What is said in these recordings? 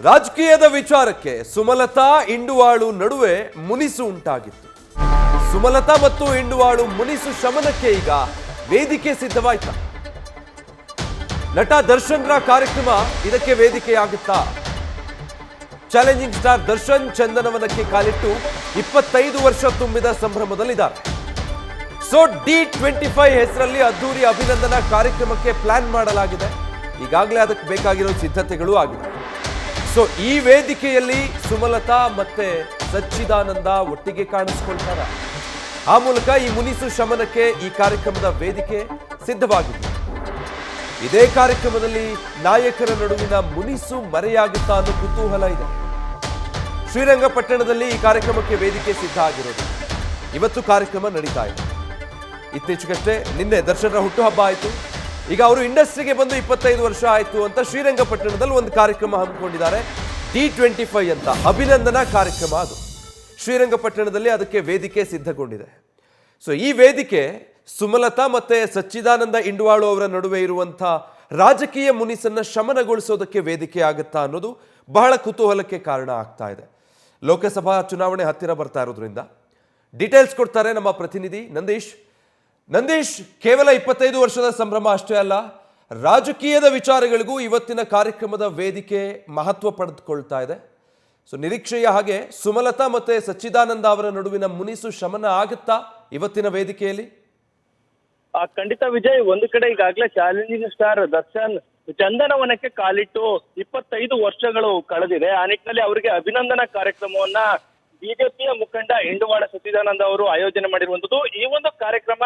ರಾಜಕೀಯದ ವಿಚಾರಕ್ಕೆ ಸುಮಲತಾ ಇಂಡುವಾಳು ನಡುವೆ ಮುನಿಸು ಉಂಟಾಗಿತ್ತು. ಸುಮಲತಾ ಮತ್ತು ಇಂಡುವಾಳು ಮುನಿಸು ಶಮನಕ್ಕೆ ಈಗ ವೇದಿಕೆ ಸಿದ್ಧವಾಯ್ತಾ? ನಟ ದರ್ಶನ್ರ ಕಾರ್ಯಕ್ರಮ ಇದಕ್ಕೆ ವೇದಿಕೆಯಾಗುತ್ತಾ? ಚಾಲೆಂಜಿಂಗ್ ಸ್ಟಾರ್ ದರ್ಶನ್ ಚಂದನವನಕ್ಕೆ ಕಾಲಿಟ್ಟು 25 ವರ್ಷ ತುಂಬಿದ ಸಂಭ್ರಮದಲ್ಲಿದ್ದಾರೆ. ಸೊ D25 ಹೆಸರಲ್ಲಿ ಅದ್ದೂರಿ ಅಭಿನಂದನಾ ಕಾರ್ಯಕ್ರಮಕ್ಕೆ ಪ್ಲಾನ್ ಮಾಡಲಾಗಿದೆ. ಈಗಾಗಲೇ ಅದಕ್ಕೆ ಬೇಕಾಗಿರೋ ಸಿದ್ಧತೆಗಳು ಆಗಿದೆ. ಸೊ ಈ ವೇದಿಕೆಯಲ್ಲಿ ಸುಮಲತಾ ಮತ್ತೆ ಸಚ್ಚಿದಾನಂದ ಒಟ್ಟಿಗೆ ಕಾಣಿಸಿಕೊಳ್ತಾರೆ. ಆ ಮೂಲಕ ಈ ಮುನಿಸು ಶಮನಕ್ಕೆ ಈ ಕಾರ್ಯಕ್ರಮದ ವೇದಿಕೆ ಸಿದ್ಧವಾಗಿದೆ. ಇದೇ ಕಾರ್ಯಕ್ರಮದಲ್ಲಿ ನಾಯಕರ ನಡುವಿನ ಮುನಿಸು ಮರೆಯಾಗುತ್ತಾ ಅನ್ನೋ ಕುತೂಹಲ ಇದೆ. ಶ್ರೀರಂಗಪಟ್ಟಣದಲ್ಲಿ ಈ ಕಾರ್ಯಕ್ರಮಕ್ಕೆ ವೇದಿಕೆ ಸಿದ್ಧ ಆಗಿರೋದು. ಇವತ್ತು ಕಾರ್ಯಕ್ರಮ ನಡೀತಾ ಇದೆ. ಇತ್ತೀಚೆಗಷ್ಟೇ ನಿನ್ನೆ ದರ್ಶನರ ಹುಟ್ಟುಹಬ್ಬ ಆಯಿತು. ಈಗ ಅವರು ಇಂಡಸ್ಟ್ರಿಗೆ ಬಂದು 25 ವರ್ಷ ಆಯಿತು ಅಂತ ಶ್ರೀರಂಗಪಟ್ಟಣದಲ್ಲಿ ಒಂದು ಕಾರ್ಯಕ್ರಮ ಹಮ್ಮಿಕೊಂಡಿದ್ದಾರೆ. D25 ಅಂತ ಅಭಿನಂದನಾ ಕಾರ್ಯಕ್ರಮ. ಅದು ಶ್ರೀರಂಗಪಟ್ಟಣದಲ್ಲಿ ಅದಕ್ಕೆ ವೇದಿಕೆ ಸಿದ್ಧಗೊಂಡಿದೆ. ಸೊ ಈ ವೇದಿಕೆ ಸುಮಲತಾ ಮತ್ತೆ ಸಚ್ಚಿದಾನಂದ ಇಂಡುವಾಳು ಅವರ ನಡುವೆ ಇರುವಂಥ ರಾಜಕೀಯ ಮುನಿಸನ್ನ ಶಮನಗೊಳಿಸೋದಕ್ಕೆ ವೇದಿಕೆ ಆಗುತ್ತಾ ಅನ್ನೋದು ಬಹಳ ಕುತೂಹಲಕ್ಕೆ ಕಾರಣ ಆಗ್ತಾ ಇದೆ. ಲೋಕಸಭಾ ಚುನಾವಣೆ ಹತ್ತಿರ ಬರ್ತಾ ಇರೋದ್ರಿಂದ ಡೀಟೇಲ್ಸ್ ಕೊಡ್ತಾರೆ ನಮ್ಮ ಪ್ರತಿನಿಧಿ ನಂದೀಶ್. ಕೇವಲ 25 ವರ್ಷದ ಸಂಭ್ರಮ ಅಷ್ಟೇ ಅಲ್ಲ, ರಾಜಕೀಯದ ವಿಚಾರಗಳಿಗೂ ಇವತ್ತಿನ ಕಾರ್ಯಕ್ರಮದ ವೇದಿಕೆ ಮಹತ್ವ ಪಡೆದುಕೊಳ್ತಾ ಇದೆ. ಸೊ ನಿರೀಕ್ಷೆಯ ಹಾಗೆ ಸುಮಲತಾ ಮತ್ತೆ ಸಚ್ಚಿದಾನಂದ ಅವರ ನಡುವಿನ ಮುನಿಸು ಶಮನ ಆಗುತ್ತಾ ಇವತ್ತಿನ ವೇದಿಕೆಯಲ್ಲಿ? ಖಂಡಿತ ವಿಜಯ್, ಒಂದು ಕಡೆ ಈಗಾಗಲೇ ಚಾಲೆಂಜಿಂಗ್ ಸ್ಟಾರ್ ದರ್ಶನ್ ಚಂದನವನಕ್ಕೆ ಕಾಲಿಟ್ಟು 25 ವರ್ಷಗಳು ಕಳೆದಿದೆ. ಆ ನಿಟ್ಟಿನಲ್ಲಿ ಅವರಿಗೆ ಅಭಿನಂದನಾ ಕಾರ್ಯಕ್ರಮವನ್ನ ಬಿಜೆಪಿಯ ಮುಖಂಡ ಇಂಡುವಾಳ ಸಚ್ಚಿದಾನಂದ ಅವರು ಆಯೋಜನೆ ಮಾಡಿರುವಂತದ್ದು. ಈ ಒಂದು ಕಾರ್ಯಕ್ರಮ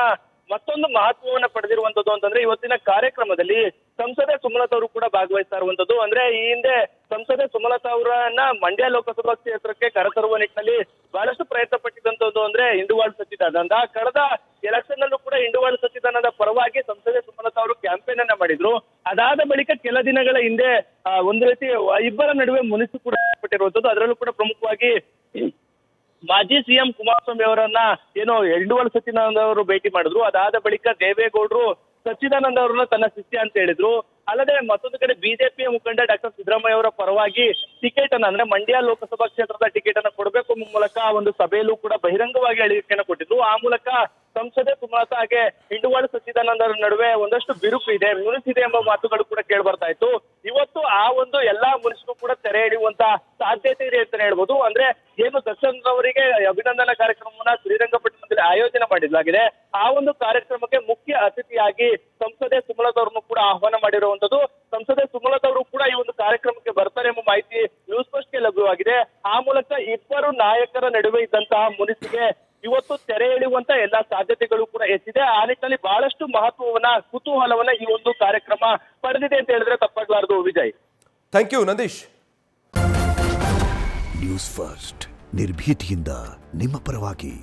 ಮತ್ತೊಂದು ಮಹತ್ವವನ್ನ ಪಡೆದಿರುವಂತದ್ದು ಅಂತಂದ್ರೆ, ಇವತ್ತಿನ ಕಾರ್ಯಕ್ರಮದಲ್ಲಿ ಸಂಸದೆ ಸುಮಲತಾ ಅವರು ಕೂಡ ಭಾಗವಹಿಸ್ತಾ ಇರುವಂತದ್ದು. ಅಂದ್ರೆ ಈ ಹಿಂದೆ ಸಂಸದೆ ಸುಮಲತಾ ಅವರನ್ನ ಮಂಡ್ಯ ಲೋಕಸಭಾ ಕ್ಷೇತ್ರಕ್ಕೆ ಕರೆತರುವ ನಿಟ್ಟಿನಲ್ಲಿ ಬಹಳಷ್ಟು ಪ್ರಯತ್ನ ಪಟ್ಟಿದ್ದಂಥದ್ದು ಅಂದ್ರೆ ಇಂಡುವಾಳ ಸಚ್ಚಿದಾನಂದ. ಕಳೆದ ಎಲೆಕ್ಷನ್ ನಲ್ಲೂ ಕೂಡ ಇಂಡುವಾಳ ಸಚ್ಚಿದಾನಂದ ಪರವಾಗಿ ಸಂಸದೆ ಸುಮಲತಾ ಅವರು ಕ್ಯಾಂಪೇನ್ ಅನ್ನ ಮಾಡಿದ್ರು. ಅದಾದ ಬಳಿಕ ಕೆಲ ದಿನಗಳ ಹಿಂದೆ ಒಂದು ರೀತಿ ಇಬ್ಬರ ನಡುವೆ ಮುನಿಸು ಕೂಡ ಪಟ್ಟಿರುವಂತದ್ದು. ಅದರಲ್ಲೂ ಕೂಡ ಪ್ರಮುಖವಾಗಿ ಮಾಜಿ ಸಿಎಂ ಕುಮಾರಸ್ವಾಮಿ ಅವರನ್ನ ಇಂಡುವಾಳ ಸಚ್ಚಿದಾನಂದ ಅವರು ಭೇಟಿ ಮಾಡಿದ್ರು. ಅದಾದ ಬಳಿಕ ದೇವೇಗೌಡರು ಸಚ್ಚಿದಾನಂದ ಅವರನ್ನ ತನ್ನ ಶಿಷ್ಯ ಅಂತ ಹೇಳಿದ್ರು. ಅಲ್ಲದೆ ಮತ್ತೊಂದು ಕಡೆ ಬಿಜೆಪಿಯ ಮುಖಂಡ ಡಾಕ್ಟರ್ ಸಿದ್ದರಾಮಯ್ಯ ಅವರ ಪರವಾಗಿ ಟಿಕೆಟ್ ಅನ್ನ ಅಂದ್ರೆ ಮಂಡ್ಯ ಲೋಕಸಭಾ ಕ್ಷೇತ್ರದ ಟಿಕೆಟ್ ಅನ್ನ ಕೊಡಬೇಕು ಮೂಲಕ ಒಂದು ಸಭೆಯಲ್ಲೂ ಕೂಡ ಬಹಿರಂಗವಾಗಿ ಹೇಳಿಕೆಯನ್ನು ಕೊಟ್ಟಿದ್ರು. ಆ ಮೂಲಕ ಸಂಸದೆ ಸುಮಲತಾ ಹಾಗೆ ಇಂಡುವಾಳ ಸಚ್ಚಿದಾನಂದ ಅವರ ನಡುವೆ ಒಂದಷ್ಟು ಬಿರುಕು ಇದೆ, ಮುನಿಸಿದೆ ಎಂಬ ಮಾತುಗಳು ಕೂಡ ಕೇಳಿ ಬರ್ತಾ ಇತ್ತು. ಇವತ್ತು ಆ ಒಂದು ಎಲ್ಲಾ ಮುನಿಸಿಗೂ ಕೂಡ ತೆರೆ ಹಿಡಿಯುವಂತ ಸಾಧ್ಯತೆ ಇದೆ ಅಂತ ಹೇಳ್ಬೋದು. ಅಂದ್ರೆ ಏನು ದರ್ಶನ್ ಅವರಿಗೆ ಅಭಿನಂದನಾ ಕಾರ್ಯಕ್ರಮವನ್ನ ಶ್ರೀರಂಗಪಟ್ಟಣದಲ್ಲಿ ಆಯೋಜನೆ ಮಾಡಲಾಗಿದೆ. ಆ ಒಂದು ಕಾರ್ಯಕ್ರಮಕ್ಕೆ ಮುಖ್ಯ ಅತಿಥಿಯಾಗಿ ಸಂಸದೆ ಸುಮಲತಾ ಅವರನ್ನು ಕೂಡ ಆಹ್ವಾನ ಮಾಡಿರುವಂತದ್ದು. ಸಂಸದೆ ಸುಮಲತಾ ಅವರು ಕೂಡ ಈ ಒಂದು ಕಾರ್ಯಕ್ರಮಕ್ಕೆ ಬರ್ತಾರೆ ಎಂಬ ಮಾಹಿತಿ ನ್ಯೂಸ್ ಫಸ್ಟ್ಗೆ ಲಭ್ಯವಾಗಿದೆ. ಆ ಮೂಲಕ ಇಬ್ಬರು ನಾಯಕರ ನಡುವೆ ಇದ್ದಂತಹ ಮುನಿಸಿಗೆ ಇವತ್ತು ತೆರೆ ಎಳೆಯುವಂತ ಎಲ್ಲಾ ಸಾಧ್ಯತೆಗಳು ಕೂಡ ಹೆಚ್ಚಿದೆ. ಆ ನಿಟ್ಟಿನಲ್ಲಿ ಬಹಳಷ್ಟು ಮಹತ್ವವನ್ನ ಕುತೂಹಲವನ್ನ ಈ ಒಂದು ಕಾರ್ಯಕ್ರಮ ಪಡೆದಿದೆ ಅಂತ ಹೇಳಿದ್ರೆ ತಪ್ಪಾಗಲಾರದು. Vijay, thank you Nandish. News first ನಿರ್ಭೀತಿಯಿಂದ ನಿಮ್ಮ ಪರವಾಗಿ.